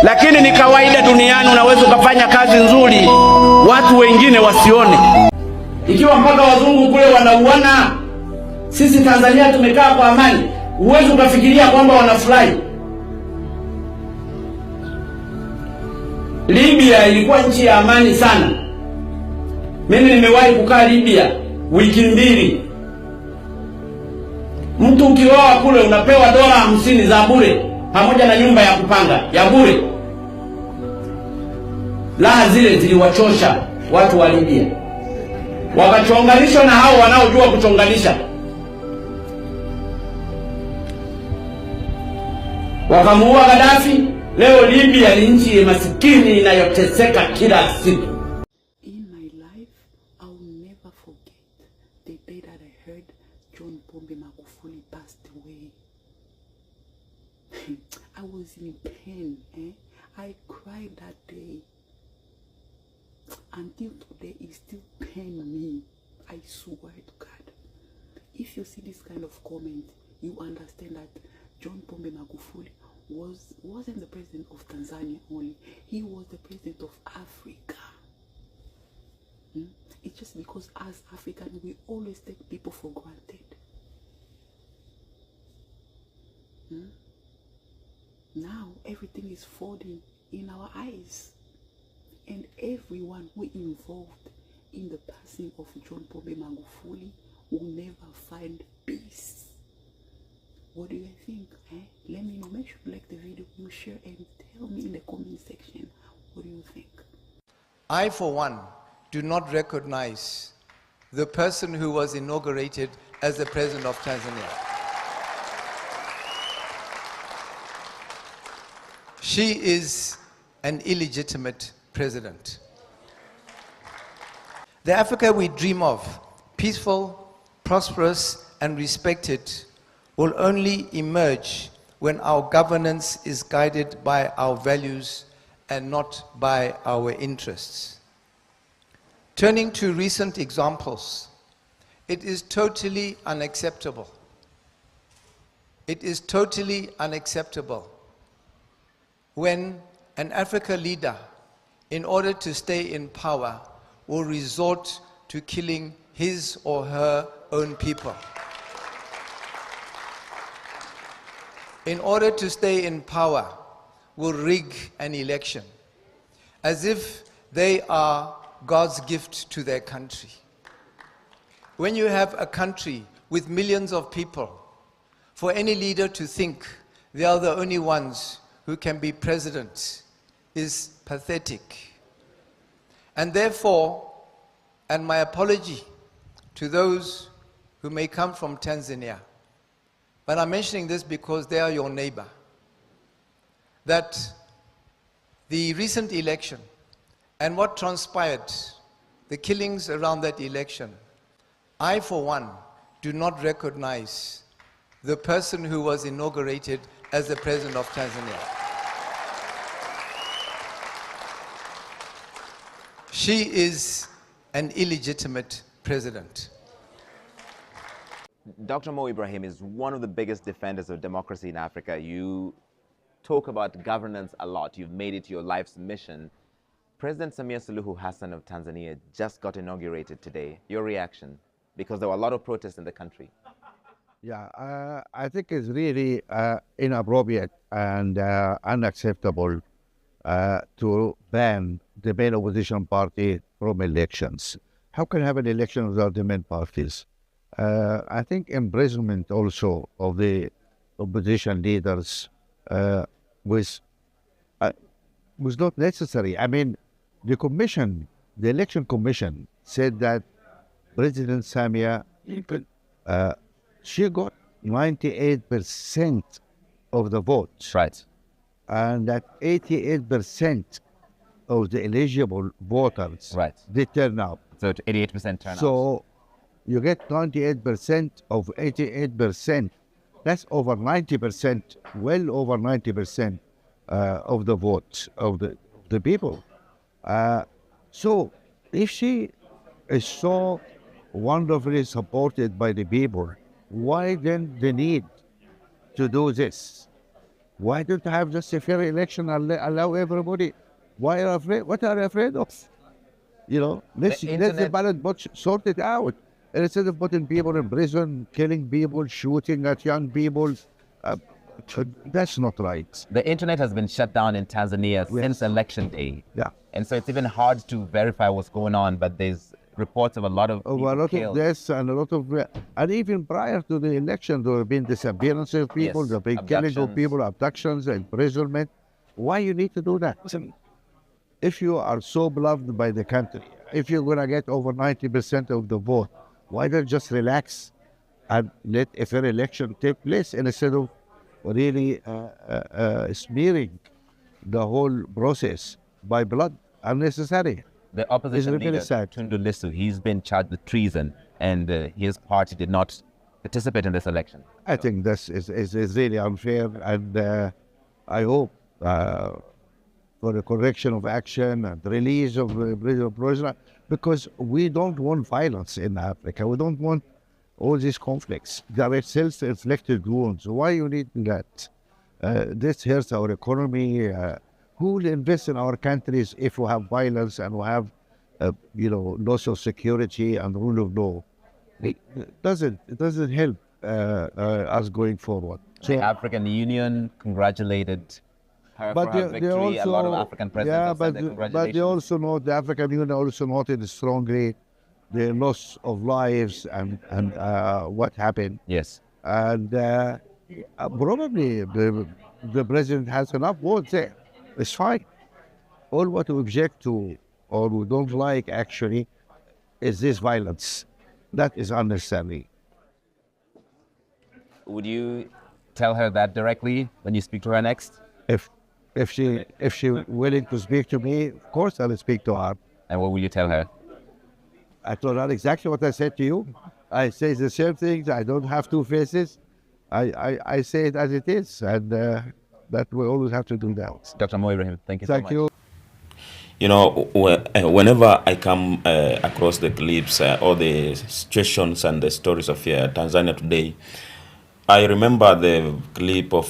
lakini ni kawaida duniani, unaweza ukafanya kazi nzuri watu wengine wasione. Ikiwa mpaka wazungu kule wanauana, sisi Tanzania tumekaa kwa amani, huwezi ukafikiria kwamba wanafurahi. Libya ilikuwa nchi ya amani sana. Mimi nimewahi kukaa Libya wiki 2. Mtu ukioa kule unapewa $50 za bure pamoja na nyumba ya kupanga ya bure. Raha zile ziliwachosha watu wa Libya, wakachonganishwa na hao wanaojua kuchonganisha, wakamuua Gaddafi. Leo Libya ni nchi masikini inayoteseka kila siku. In my life, I'll never forget the day that I heard John Pombe Magufuli passed away. I was in pain. I cried that day. Until today, it still pains me. I swear to God. If you see this kind of comment, you understand that John Pombe Magufuli wasn't the president of Tanzania only. He was the president of Africa. It's just because as Africans, we always take people for granted. Now everything is falling in our eyes, and everyone who involved in the passing of John Pombe Magufuli will never find peace. What do you think? Let me know. Make sure you like the video, you share, and tell me in the comment section, what do you think? I, for one, do not recognize the person who was inaugurated as the president of Tanzania. She is an illegitimate president. The Africa we dream of, peaceful, prosperous, and respected, will only emerge when our governance is guided by our values and not by our interests. Turning to recent examples, it is totally unacceptable. It is totally unacceptable when an Africa leader, in order to stay in power, will resort to killing his or her own people. In order to stay in power, will rig an election as if they are God's gift to their country. When you have a country with millions of people, for any leader to think they are the only ones who can be president is pathetic. And therefore, and my apology to those who may come from Tanzania, but I'm mentioning this because they are your neighbor, that the recent election and what transpired, the killings around that election, I, for one, do not recognize the person who was inaugurated as the president of Tanzania. She is an illegitimate president. Dr. Mo Ibrahim is one of the biggest defenders of democracy in Africa. You talk about governance a lot. You've made it your life's mission. President Samia Suluhu Hassan of Tanzania just got inaugurated today. Your reaction? Because there were a lot of protests in the country. Yeah, I think it's really inappropriate and unacceptable to ban the main opposition party from elections. How can you have an election without the main parties? I think imprisonment also of the opposition leaders was not necessary. I mean, the election commission said that President Samia, she got 98% of the votes. Right. And that 88% of the eligible voters, right, they turn out. So 88% turnout. So you get 98% of 88%. That's over 90%, well over 90% of the votes of the people. So if she is so wonderfully supported by the people, why then the need to do this? Why don't you have just a fair election and allow everybody? Why are you afraid? What are you afraid of? You know, let the ballot box sort it out. And instead of putting people in prison, killing people, shooting at young people, uh, that's not right. The internet has been shut down in Tanzania since election day. Yeah. And so it's even hard to verify what's going on, but there's reports of a lot of people a lot killed. of deaths and a lot of, and even prior to the election, there have been disappearances of people, there have been killing of people, abductions, imprisonment. Why you need to do that? If you are so beloved by the country, if you're going to get over 90% of the vote, why don't you just relax and let a fair election take place instead of really smearing the whole process by blood unnecessary? The opposition really leader, sad. Tundu Lissu, he's been charged with treason, and his party did not participate in this election. I think this is really unfair, and I hope for the correction of action and release of prisoner, because we don't want violence in Africa. We don't want all these conflicts. They are self-inflicted wounds. Why you need that? This hurts our economy. Who will invest in our countries if we have violence and we have, loss of security and rule of law? It doesn't help us going forward. So the African Union congratulated her for her victory. Also, a lot of African presidents said congratulations. But they also know, the African Union also noted strongly the loss of lives and what happened. Yes. And probably the president has enough votes there. It's fine. All what we object to or we don't like actually is this violence. That is unnecessary. Would you tell her that directly when you speak to her next? If she willing to speak to me, of course I'll speak to her. And what will you tell her? I told her exactly what I said to you. I say the same things. I don't have two faces. I say it as it is, and that we always have to do that. Dr. Mo Ibrahim, thank you so much. Thank you. You know, whenever I come across the clips or the situations and the stories of Tanzania today, I remember the clip of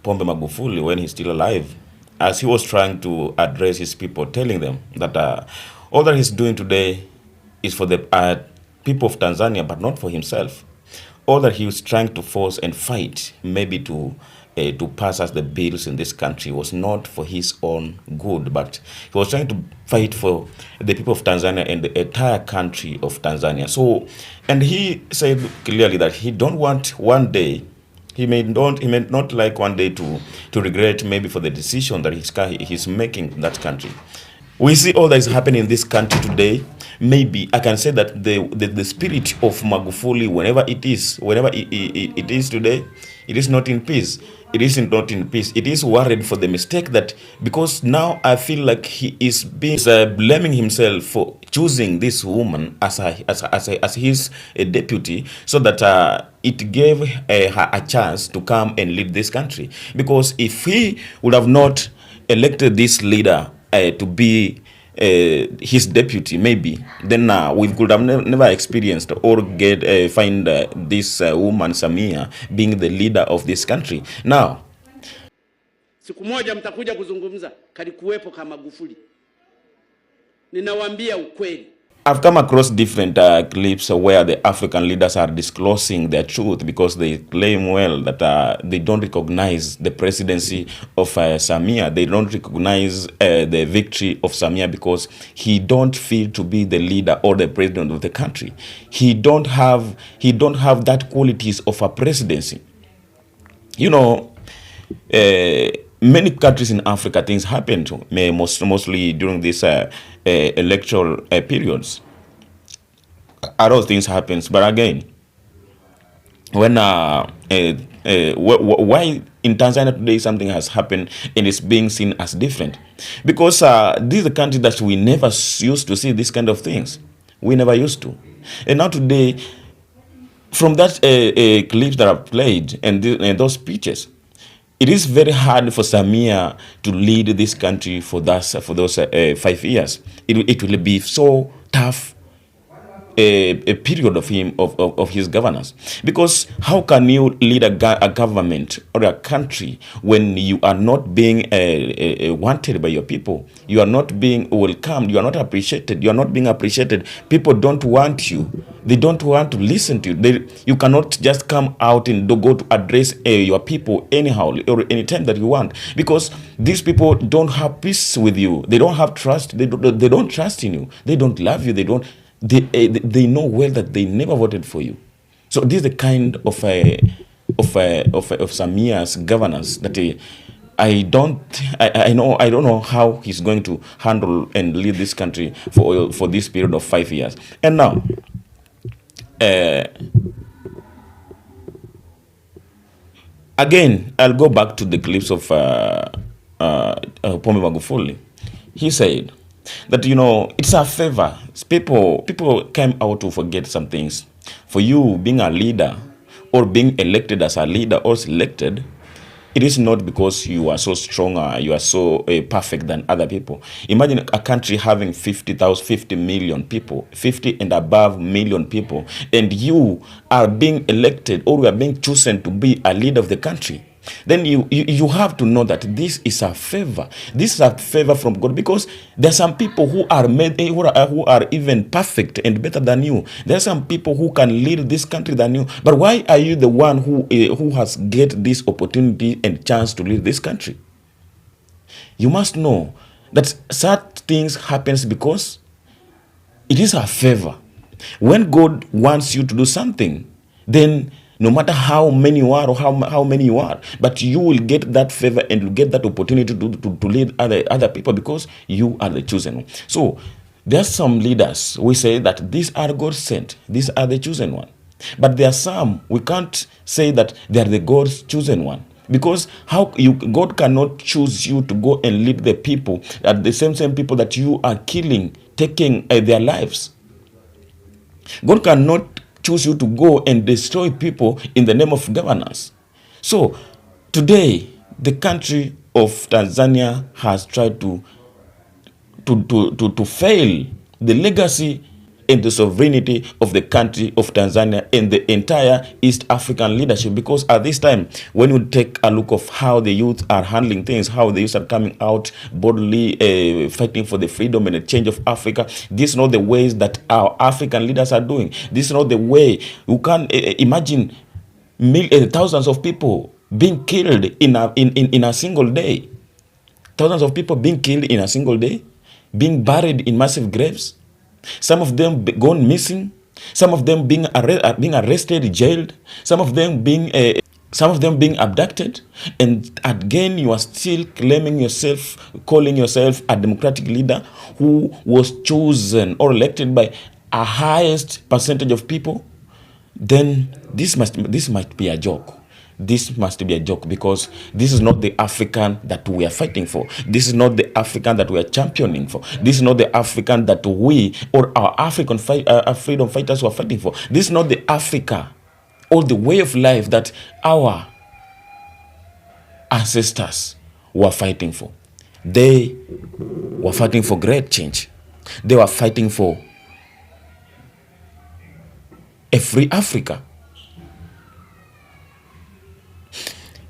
Pombe Magufuli when he's still alive, as he was trying to address his people, telling them that all that he's doing today is for the people of Tanzania, but not for himself. All that he was trying to force and fight, maybe to pass us the bills in this country, was not for his own good, but he was trying to fight for the people of Tanzania and the entire country of Tanzania. So, and he said clearly that he don't want one day, he may not like one day to regret maybe for the decision that he's making in that country. We see all that is happening in this country today. Maybe I can say that the spirit of Magufuli, whenever it is today, it is not in peace. It isn't not in peace. It is worried for the mistake that, because now I feel like he is blaming himself for choosing this woman as his deputy, so that it gave her a chance to come and lead this country. Because if he would have not elected this leader to be his deputy, maybe then we could have never experienced or find this woman Samia being the leader of this country. Now, siku moja mtakuja kuzungumza kalikuwepo kama Magufuli. Ninawaambia ukweli. I've come across different clips where the African leaders are disclosing their truth, because they claim well that they don't recognize the presidency of Samia. They don't recognize the victory of Samia because he don't feel to be the leader or the president of the country. He don't have that qualities of a presidency. You know, many countries in Africa, things happen to mostly during this electoral periods. A lot of things happens, but again, when why in Tanzania today something has happened and it's being seen as different, because this is a country that we never used to see this kind of things. We never used to, and now today, from that clips that I've played and those speeches, it is very hard for Samia to lead this country for those 5 years. It will be so tough a period of his governance. Because how can you lead a government or a country when you are not being wanted by your people? You are not being welcomed. You are not appreciated. You are not being appreciated. People don't want you. They don't want to listen to you. You cannot just come out and go to address your people anyhow or anytime that you want, because these people don't have peace with you. They don't have trust. They don't trust in you. They don't love you. They know well that they never voted for you. So this is the kind of Samia's governance that I don't know how he's going to handle and lead this country for this period of 5 years. And now, again, I'll go back to the clips of Pombe Magufuli. He said that, it's a favor. People came out to forget some things. For you being a leader or being elected as a leader or selected, it is not because you are so stronger, you are so perfect than other people. Imagine a country having 50 million people, 50 and above million people, and you are being elected or you are being chosen to be a leader of the country. Then you have to know that this is a favor. This is a favor from God, because there are some people who are even perfect and better than you. There are some people who can lead this country than you. But why are you the one who has get this opportunity and chance to lead this country? You must know that such things happens because it is a favor. When God wants you to do something, then no matter how many you are or how many you are, but you will get that favor and you get that opportunity to lead other people because you are the chosen one. So there are some leaders, we say that these are God sent, these are the chosen one. But there are some, we can't say that they are the God's chosen one. Because God cannot choose you to go and lead the people, the same people that you are killing, taking their lives. God cannot choose you to go and destroy people in the name of governance. So today, the country of Tanzania has tried to fail the legacy and the sovereignty of the country of Tanzania and the entire East African leadership. Because at this time, when you take a look of how the youth are handling things, how the youth are coming out boldly fighting for the freedom and the change of Africa, these are not the ways that our African leaders are doing. This is not the way. You can imagine thousands of people being killed in a single day. Thousands of people being killed in a single day, being buried in massive graves. Some of them gone missing, some of them being arrested, jailed, some of them being abducted, and again you are still calling yourself a democratic leader who was chosen or elected by a highest percentage of people. Then this might be a joke. This must be a joke, because this is not the African that we are fighting for. This is not the African that we are championing for. This is not the African that we or our African freedom fighters were fighting for. This is not the Africa or the way of life that our ancestors were fighting for. They were fighting for great change. They were fighting for a free Africa.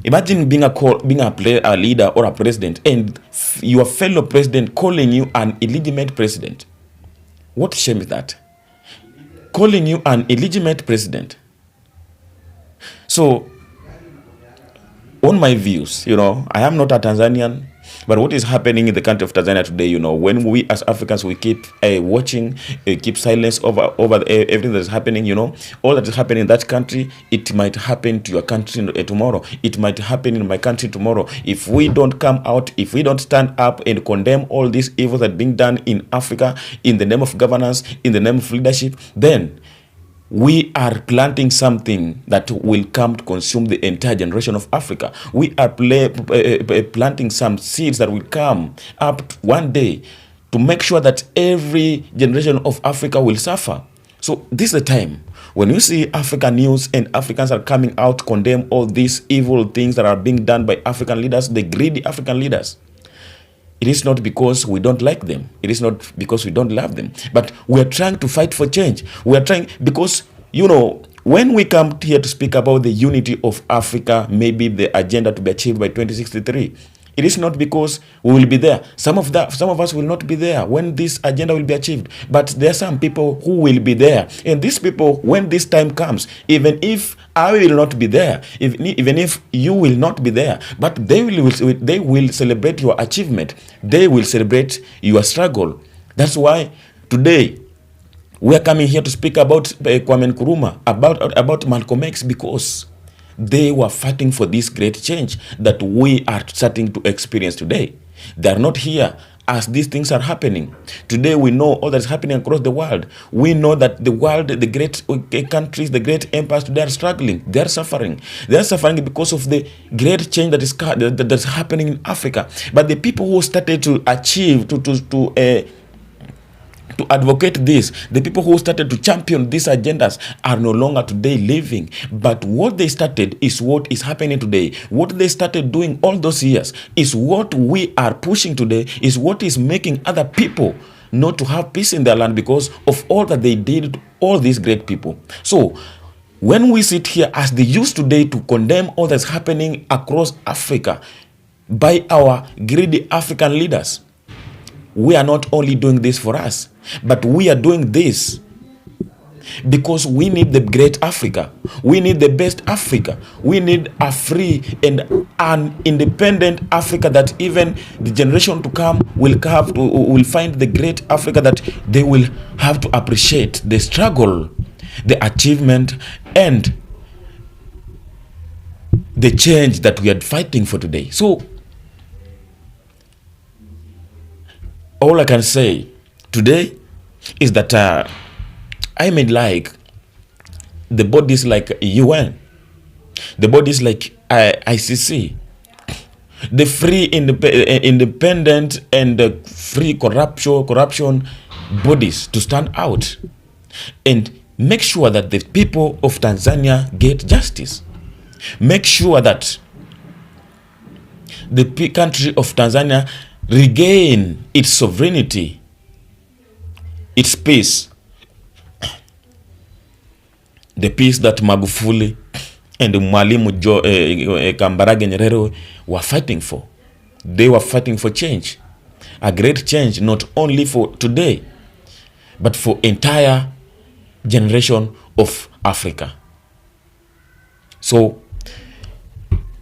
Imagine being a leader or a president, and your fellow president calling you an illegitimate president. What shame is that? Calling you an illegitimate president. So, on my views, I am not a Tanzanian, but what is happening in the country of Tanzania today, when we as Africans, we keep watching, keep silence over everything that is happening, all that is happening in that country, it might happen to your country tomorrow. It might happen in my country tomorrow. If we don't come out, if we don't stand up and condemn all these evils that are being done in Africa, in the name of governance, in the name of leadership, then we are planting something that will come to consume the entire generation of Africa. We are planting some seeds that will come up one day to make sure that every generation of Africa will suffer. So this is the time when you see African news and Africans are coming out to condemn all these evil things that are being done by African leaders, the greedy African leaders. It is not because we don't like them. It is not because we don't love them. But we are trying to fight for change. We are trying, because, you know, when we come here to speak about the unity of Africa, maybe the agenda to be achieved by 2063, it is not because we will be there. Some of us will not be there when this agenda will be achieved. But there are some people who will be there. And these people, when this time comes, even if I will not be there, even if you will not be there, but they will celebrate your achievement. They will celebrate your struggle. That's why today we are coming here to speak about Kwame Nkrumah, about Malcolm X, because they were fighting for this great change that we are starting to experience today. They are not here as these things are happening. Today we know all that is happening across the world. We know that the world, the great countries, the great empires today are struggling. They are suffering. They are suffering because of the great change that is happening in Africa. But the people who started to achieve, to advocate this, the people who started to champion these agendas are no longer today living. But what they started is what is happening today. What they started doing all those years is what we are pushing today, is what is making other people not to have peace in their land because of all that they did to all these great people. So when we sit here as the youth today to condemn all that's happening across Africa by our greedy African leaders, we are not only doing this for us, but we are doing this because we need the great Africa. We need the best Africa. We need a free and an independent Africa that even the generation to come will find the great Africa that they will have to appreciate the struggle, the achievement, and the change that we are fighting for today. So all I can say today is that I may like the bodies like UN, the bodies like ICC, the free independent and free corruption bodies to stand out and make sure that the people of Tanzania get justice. Make sure that the country of Tanzania regain its sovereignty, its peace, the peace that Magufuli and Mwalimu Kambarage Nyerere were fighting for. They were fighting for change, a great change, not only for today, but for entire generation of Africa. So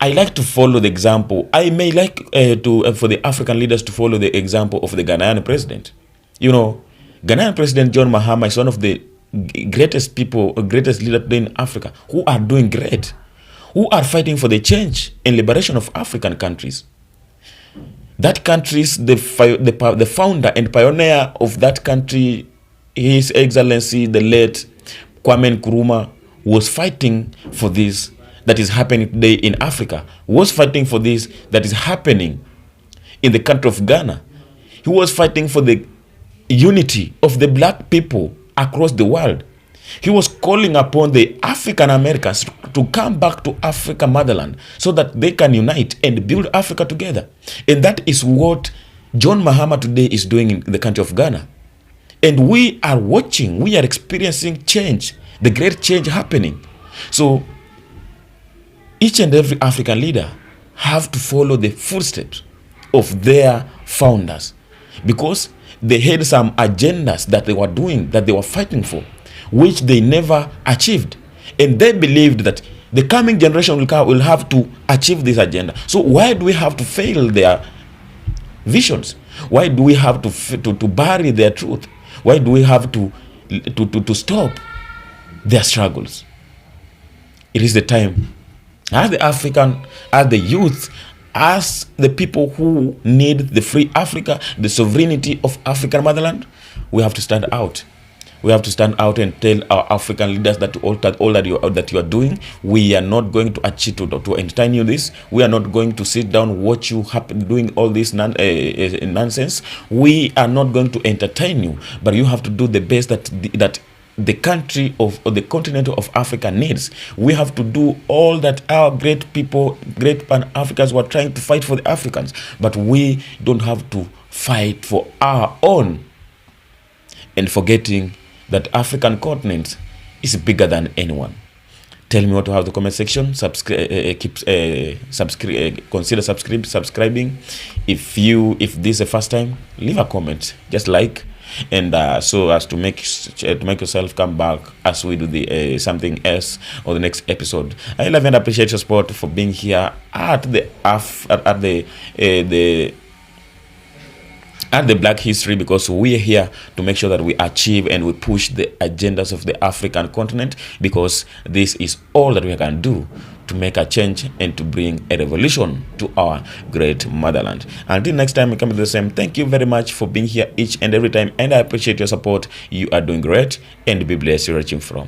I like to follow the example. I may like for the African leaders to follow the example of the Ghanaian president. You know, Ghanaian President John Mahama is one of the greatest leaders in Africa who are doing great, who are fighting for the change and liberation of African countries. That country's the founder and pioneer of that country, His Excellency the late Kwame Nkrumah, was fighting for this that is happening today in Africa, was fighting for this that is happening in the country of Ghana. He was fighting for the unity of the black people across the world. He was calling upon the African Americans to come back to Africa motherland so that they can unite and build Africa together. And that is what John Mahama today is doing in the country of Ghana. And we are watching, we are experiencing change, the great change happening. So each and every African leader have to follow the footsteps of their founders, because they had some agendas that they were doing, that they were fighting for, which they never achieved. And they believed that the coming generation will have to achieve this agenda. So why do we have to fail their visions? Why do we have to bury their truth? Why do we have to stop their struggles? It is the time, as the African, as the youth, as the people who need the free Africa, the sovereignty of African motherland, we have to stand out. We have to stand out and tell our African leaders that all that you are doing, we are not going to achieve to entertain you this. We are not going to sit down watch you doing all this nonsense. We are not going to entertain you, but you have to do the best that the country of, or the continent of Africa needs. We have to do all that our great people, great Pan-Africans were trying to fight for the Africans, but we don't have to fight for our own, and forgetting that African continent is bigger than anyone. Tell me what to have in the comment section. Consider subscribing. If this is the first time, leave a comment, just like, and so as to make yourself come back as we do the something else or the next episode. I love and appreciate your support for being here at the Black History, because we are here to make sure that we achieve and we push the agendas of the African continent, because this is all that we can do to make a change and to bring a revolution to our great motherland. Until next time we come to the same, thank you very much for being here each and every time, and I appreciate your support. You are doing great, and be blessed. You're reaching from